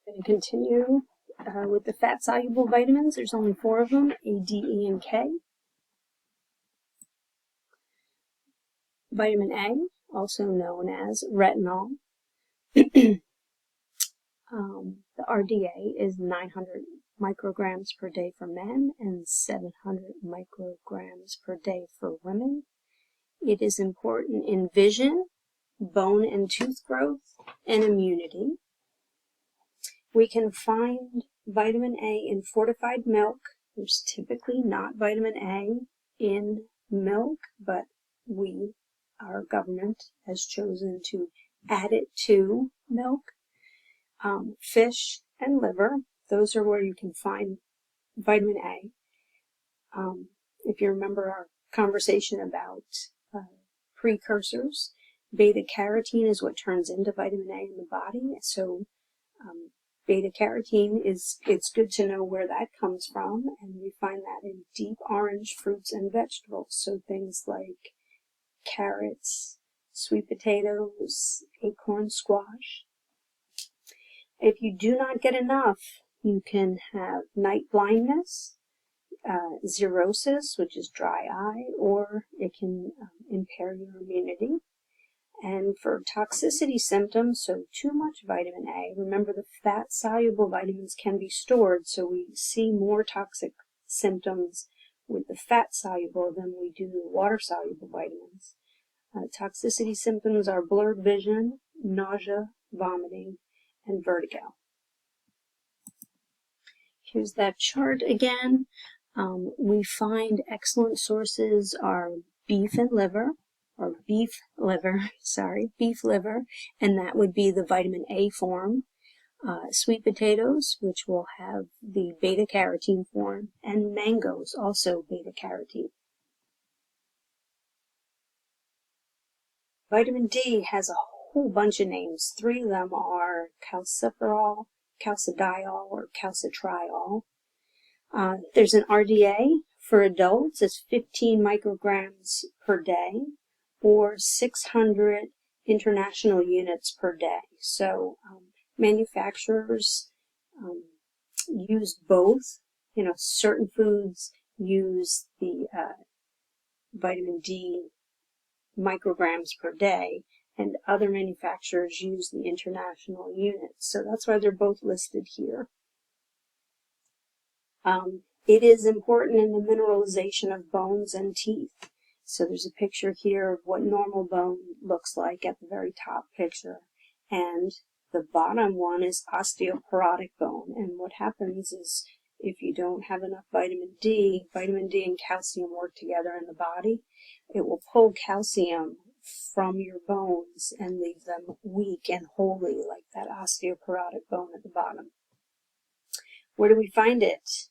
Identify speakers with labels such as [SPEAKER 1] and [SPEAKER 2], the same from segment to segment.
[SPEAKER 1] going to continue with the fat-soluble vitamins. There's only 4 of them, A, D, E, and K. Vitamin A, also known as retinol. The RDA is 900 micrograms per day for men and 700 micrograms per day for women. It is important in vision, bone and tooth growth, and immunity. We can find vitamin A in fortified milk. There's typically not vitamin A in milk, but our government has chosen to add it to milk. Fish and liver, those are where you can find vitamin A. If you remember our conversation about precursors, beta-carotene is what turns into vitamin A in the body. So beta-carotene it's good to know where that comes from, and we find that in deep orange fruits and vegetables. So things like carrots, sweet potatoes, acorn squash. If you do not get enough, you can have night blindness, xerosis, which is dry eye, or it can impair your immunity. And for toxicity symptoms, so too much vitamin A, remember the fat-soluble vitamins can be stored, so we see more toxic symptoms with the fat-soluble than we do the water-soluble vitamins. Toxicity symptoms are blurred vision, nausea, vomiting, and vertigo. Here's that chart again. We find excellent sources are beef liver, and that would be the vitamin A form. Sweet potatoes, which will have the beta-carotene form, and mangoes, also beta-carotene. Vitamin D has a whole bunch of names. 3 of them are calciferol, calcidiol, or calcitriol. There's an RDA for adults. It's 15 micrograms per day, or 600 international units per day. So manufacturers use both. Certain foods use the vitamin D micrograms per day, and other manufacturers use the international units. So that's why they're both listed here. It is important in the mineralization of bones and teeth. So there's a picture here of what normal bone looks like at the very top picture. And the bottom one is osteoporotic bone. And what happens is if you don't have enough vitamin D and calcium work together in the body. It will pull calcium from your bones and leave them weak and holey, like that osteoporotic bone at the bottom. Where do we find it?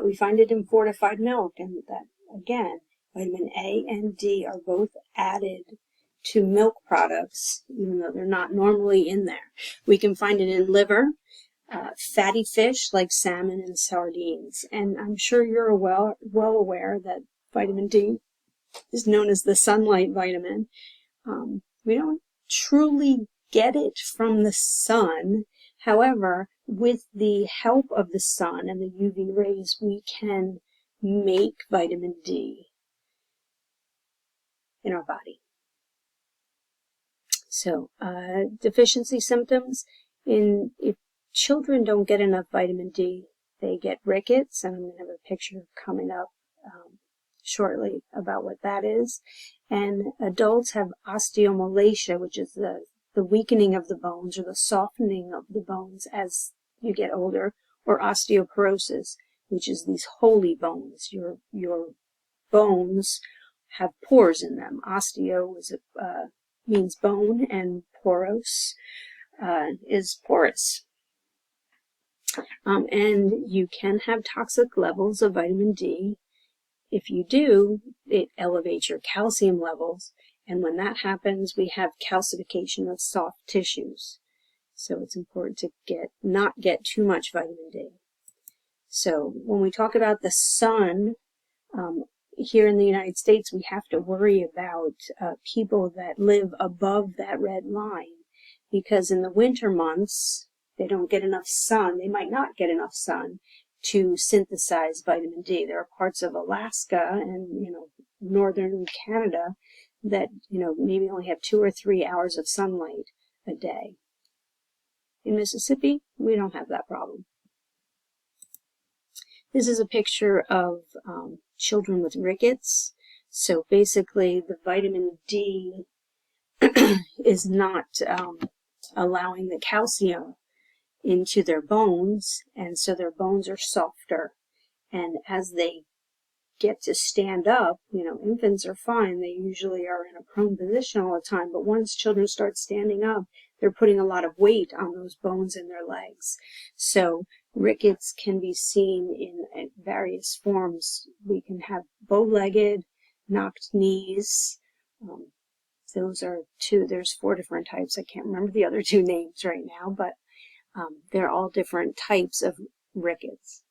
[SPEAKER 1] We find it in fortified milk, and that, again, vitamin A and D are both added to milk products, even though they're not normally in there. We can find it in liver, fatty fish like salmon and sardines, and I'm sure you're well aware that vitamin D is known as the sunlight vitamin. We don't truly get it from the sun. However, with the help of the sun and the UV rays, we can make vitamin D in our body. So, deficiency symptoms, if children don't get enough vitamin D, they get rickets, and I'm going to have a picture coming up shortly about what that is. And adults have osteomalacia, which is the weakening of the bones or the softening of the bones as you get older, or osteoporosis, which is these holey bones. Your bones have pores in them. Osteo means bone, and poros is porous. And you can have toxic levels of vitamin D. If you do, it elevates your calcium levels, and when that happens, we have calcification of soft tissues. So it's important to not get too much vitamin D. So when we talk about the sun, here in the United States, we have to worry about people that live above that red line, because in the winter months, they don't get enough sun, they might not get enough sun to synthesize vitamin D. There are parts of Alaska and, northern Canada that, maybe only have 2 or 3 hours of sunlight a day. In Mississippi, we don't have that problem. This is a picture of children with rickets. So basically, the vitamin D is not allowing the calcium into their bones, and so their bones are softer. And as they get to stand up, infants are fine. They usually are in a prone position all the time. But once children start standing up, they're putting a lot of weight on those bones in their legs. So rickets can be seen in various forms. We can have bow-legged, knocked knees. Those are there's 4 different types. I can't remember the other 2 names right now, but they're all different types of rickets.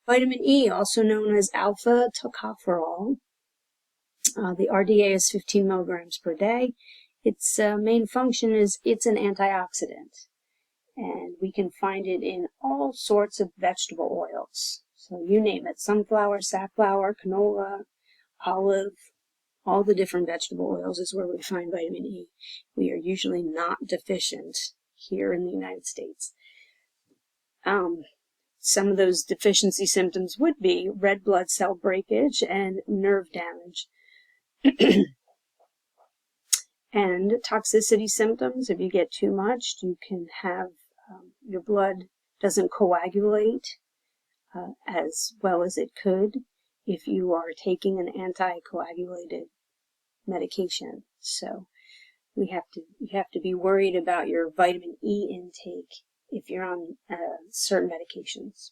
[SPEAKER 1] Vitamin E, also known as alpha tocopherol. The RDA is 15 milligrams per day. Its main function is it's an antioxidant, and we can find it in all sorts of vegetable oils. So you name it, sunflower, safflower, canola, olive, all the different vegetable oils is where we find vitamin E. We are usually not deficient here in the United States. Some of those deficiency symptoms would be red blood cell breakage and nerve damage. And toxicity symptoms, if you get too much, you can have your blood doesn't coagulate as well as it could if you are taking an anticoagulated medication. So you have to be worried about your vitamin E intake if you're on certain medications.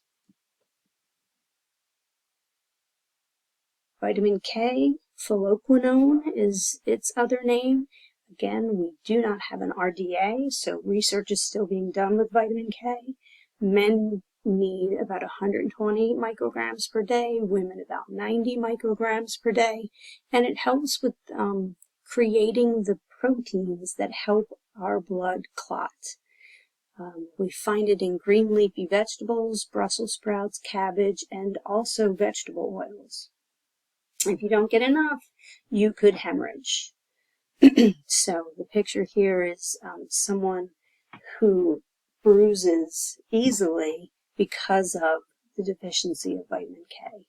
[SPEAKER 1] Vitamin K, phylloquinone is its other name. Again, we do not have an RDA, so research is still being done with vitamin K. Men need about 120 micrograms per day, women about 90 micrograms per day, and it helps with creating the proteins that help our blood clot. We find it in green leafy vegetables, Brussels sprouts, cabbage, and also vegetable oils. If you don't get enough, you could hemorrhage. So the picture here is someone who bruises easily because of the deficiency of vitamin K.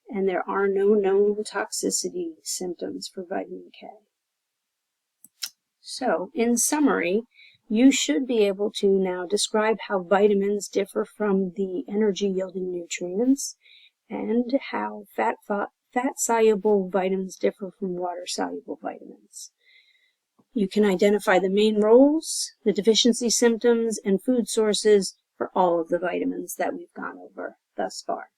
[SPEAKER 1] And there are no known toxicity symptoms for vitamin K. So, in summary, you should be able to now describe how vitamins differ from the energy-yielding nutrients and how fat-soluble vitamins differ from water-soluble vitamins. You can identify the main roles, the deficiency symptoms, and food sources for all of the vitamins that we've gone over thus far.